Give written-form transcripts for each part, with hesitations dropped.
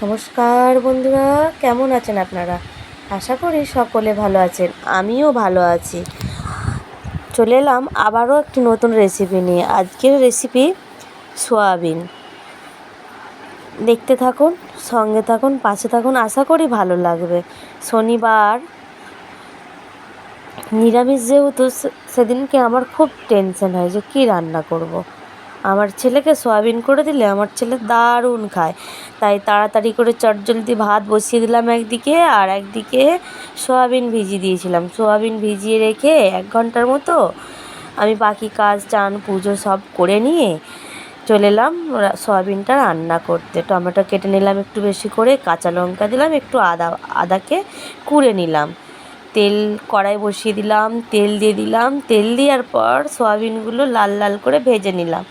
নমস্কার বন্ধুরা, কেমন আছেন আপনারা? আশা করি সকলে ভালো আছেন, আমিও ভালো আছি। চলে এলাম আবারও একটি নতুন রেসিপি নিয়ে। আজকের রেসিপি সয়াবিন। দেখতে থাকুন, সঙ্গে থাকুন, পাশে থাকুন, আশা করি ভালো লাগবে। শনিবার নিরামিষ যেহেতু, সেদিনকে আমার খুব টেনশন হয় যে কী রান্না করব। আমার ছেলেকে সয়াবিন করে দিলে আমার ছেলে দারুণ খায়, তাই তাড়াতাড়ি করে চটজলদি ভাত বসিয়ে দিলাম একদিকে, আর একদিকে সয়াবিন ভিজিয়ে দিয়েছিলাম। সয়াবিন ভিজিয়ে রেখে 1 ঘন্টার মতো আমি বাকি কাজ, চান, পুজো সব করে নিয়ে চলে এলাম সয়াবিনটা রান্না করতে। টমেটো কেটে নিলাম একটু বেশি করে, কাঁচা লঙ্কা দিলাম, একটু আদাকে কুড়ে নিলাম। তেল কড়াই বসিয়ে দিলাম, তেল দিয়ে দিলাম। তেল দেওয়ার পর সয়াবিনগুলো লাল লাল করে ভেজে নিলাম।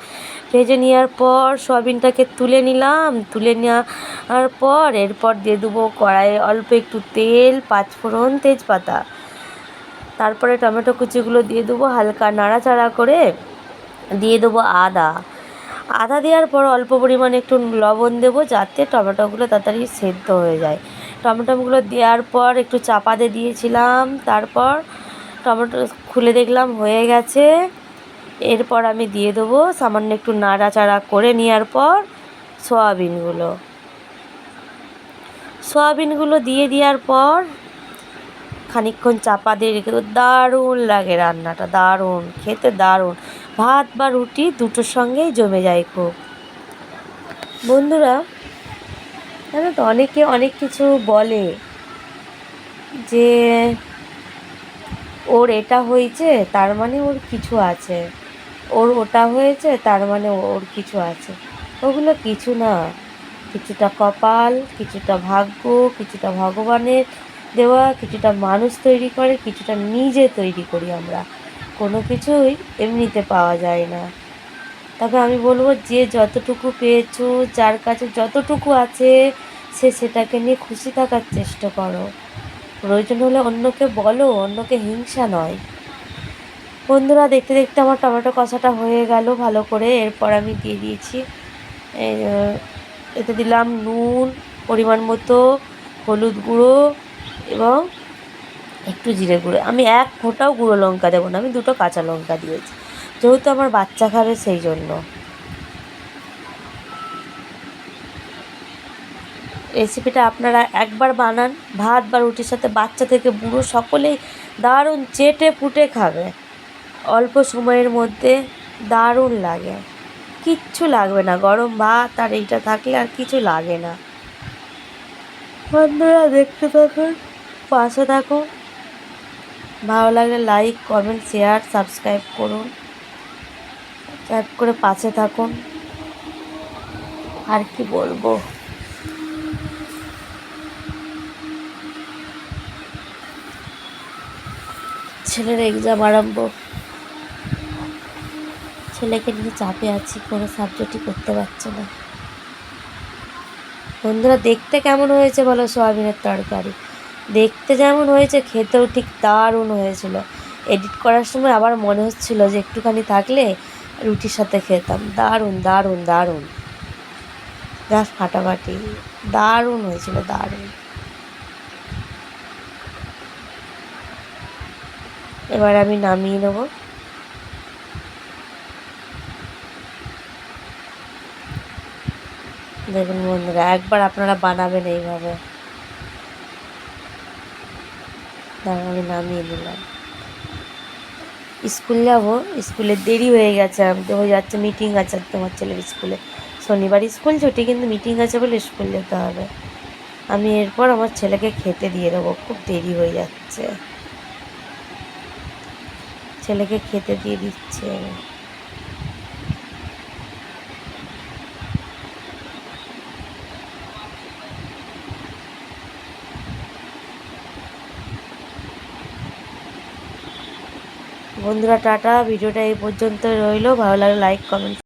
ভেজে নেওয়ার পর সয়াবিনটাকে তুলে নিলাম। তুলে নেওয়ার পর এরপর দিয়ে দেবো কড়াইয়ে অল্প একটু তেল, 5 ফোড়ন, তেজপাতা। তারপরে টমেটো কুচিগুলো দিয়ে দেবো, হালকা নাড়াচাড়া করে দিয়ে দেবো আদা দেওয়ার পর অল্প পরিমাণে একটু লবণ দেবো, যাতে টমেটোগুলো তাড়াতাড়ি সেদ্ধ হয়ে যায়। টমেটোগুলো দেওয়ার পর একটু চাপা দিয়ে দিয়েছিলাম। তারপর টমেটো খুলে দেখলাম হয়ে গেছে। এরপর আমি দিয়ে দেবো সামান্য একটু নাড়াচাড়া করে নেওয়ার পর সয়াবিনগুলো দিয়ে দেওয়ার পর খানিকক্ষণ চাপা দিয়ে রেখে দেবো। দারুণ লাগে রান্নাটা, দারুণ খেতে, দারুণ। ভাত বা রুটি দুটোর সঙ্গেই জমে যায় খুব। বন্ধুরা, জানো তো, অনেকে অনেক কিছু বলে যে ওর এটা হয়েছে তার মানে ওর কিছু আছে, ওর ওটা হয়েছে তার মানে ওর কিছু আছে। ওগুলো কিছু না। কিছুটা কপাল, কিছুটা ভাগ্য, কিছুটা ভগবানের দেওয়া, কিছুটা মানুষ তৈরি করে, কিছুটা নিজে তৈরি করি আমরা। কোনো কিছুই এমনিতে পাওয়া যায় না। তবে আমি বলবো, যে যতটুকু পেয়েছো, যার কাছে যতটুকু আছে, সেটাকে নিয়ে খুশি থাকার চেষ্টা করো। প্রয়োজন হলে অন্যকে বলো, অন্যকে হিংসা নয়। বন্ধুরা, দেখতে দেখতে আমার টমেটো কষাটা হয়ে গেল ভালো করে। এরপর আমি দিয়ে দিয়েছি, এতে দিলাম নুন পরিমাণ মতো, হলুদ গুঁড়ো এবং একটু জিরে গুঁড়ো। আমি 1 ফোঁটাও গুঁড়ো লঙ্কা দেবো না, আমি 2টো কাঁচা লঙ্কা দিয়েছি, যেহেতু আমার বাচ্চা খাবে সেই জন্য। রেসিপিটা আপনারা একবার বানান, ভাত বা রুটির সাথে বাচ্চা থেকে বুড়ো সকলেই দারুণ চেটে পুটে খাবে। অল্প সময়ের মধ্যে দারুণ লাগে, কিচ্ছু লাগবে না। গরম ভাত আর এইটা থাকলে আর কিছু লাগে না। বন্ধুরা, দেখতে থাকুন, পাশে থাকুন। ভালো লাগলে লাইক, কমেন্ট, শেয়ার, সাবস্ক্রাইব করুন। সাবস্ক্রাইব করে পাশে থাকুন। আর কি বলবো, ছেলের এক্সাম আরম্ভ। ছেলেকে নিয়ে চাপে আছি, কোনো সাবজেক্টই করতে পারছে না। বন্ধুরা, দেখতে কেমন হয়েছে বলো সয়াবিনের তরকারি? দেখতে যেমন হয়েছে, খেতেও ঠিক দারুণ হয়েছিল। এডিট করার সময় আবার মনে হচ্ছিল যে একটুখানি থাকলে রুটির সাথে খেতাম। দারুণ দারুণ দারুণ, জাস্ট ফাটাফাটি, দারুণ হয়েছিল, দারুণ। এবার আমি নামিয়ে নেব। দেখুন বন্ধুরা, একবার আপনারা বানাবেন এইভাবে। আমি নামিয়ে নিলাম। স্কুল যাব, স্কুলে দেরি হয়ে গেছে, হয়ে যাচ্ছে, মিটিং আছে তোমার ছেলের স্কুলে। শনিবার স্কুল ছুটি, কিন্তু মিটিং আছে বলে স্কুল যেতে হবে। আমি এরপর আমার ছেলেকে খেতে দিয়ে দেবো, খুব দেরি হয়ে যাচ্ছে। ছেলেকে খেতে দিয়ে দিচ্ছে। বন্ধুরা, টাটা। ভিডিওটা এই পর্যন্ত রইলো। ভালো লাগলে লাইক, কমেন্ট।